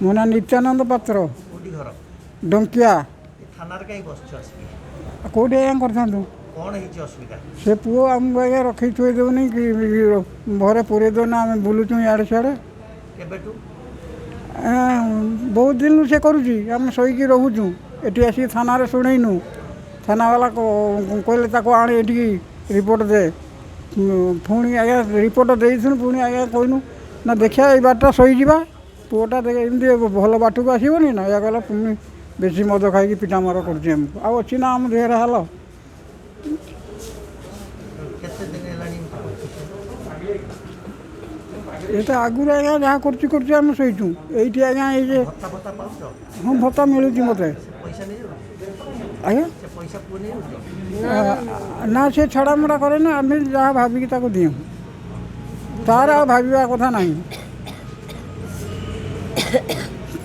ମୋ ନାଁ ନିତ୍ୟାନନ୍ଦ ପାତ୍ର କୋଉଠି ଘର ଡଙ୍କିଆ। ଏ ଥାନାରେ କାହିଁ ବସିଛୁ ଆସିକି କେଉଁଠି ଆଜ୍ଞା କରିଥାନ୍ତୁ? କ'ଣ ହେଇଛି ଅସୁବିଧା? ସେ ପୁଅ ଆମକୁ ଆଜ୍ଞା ରଖି ଥୋଇ ଦେଉନି କି ଘରେ ପୁରେଇ ଦେଉନା, ଆମେ ବୁଲୁଛୁ ଇଆଡ଼େ ସିଆଡ଼େ। କେବେଠୁ? ବହୁତ ଦିନରୁ ସେ କରୁଛି, ଆମେ ଶୋଇକି ରହୁଛୁ। ଏଠି ଆସିକି ଥାନାରେ ଶୁଣେଇନୁ, ଥାନାବାଲା କହିଲେ ତାକୁ ଆଣି ଏଠିକି ରିପୋର୍ଟ ଦେ। ପୁଣି ଆଜ୍ଞା ରିପୋର୍ଟ ଦେଇଥିଲୁ, ପୁଣି ଆଜ୍ଞା କହିନୁ ନା ଦେଖିବା ଏଇ ବାଟଟା ଶୋଇଯିବା। ପୁଅଟା ଏମିତି ଭଲ ବାଟକୁ ଆସିବନି ନା, ଏହା କହିଲା ପୁଣି ବେଶୀ ମଦ ଖାଇକି ପିଟାମର କରୁଛି ଆମକୁ। ଆଉ ଅଛି ନା ଆମ ଦେହରେ ହାଲ? କେତେ ଦିନ ହେଲାଣି ଏ ତ ଆଗରୁ ଆଜ୍ଞା ଯାହା କରୁଛି ଆମେ ଶୋଇଛୁ ଏଇଠି ଆଜ୍ଞା। ଏଇ ଯେ ଭତ୍ତା ଫତ୍ତା ପାଉଛ? ହଁ ଭତ୍ତା ମିଳୁଛି ମୋତେ ସେ ପଇସା ନେଇଯାଉଛି? ଆଜ୍ଞା। ସେ ପଇସା ପୁଅ ନେଇଯାଉଛି? ନା ସେ ଛଡ଼ାମଡ଼ା କରେ ନା, ଆମେ ଯାହା ଭାବିକି ତାକୁ ଦିଉ। ତାର ଆଉ ଭାବିବା କଥା ନାହିଁ।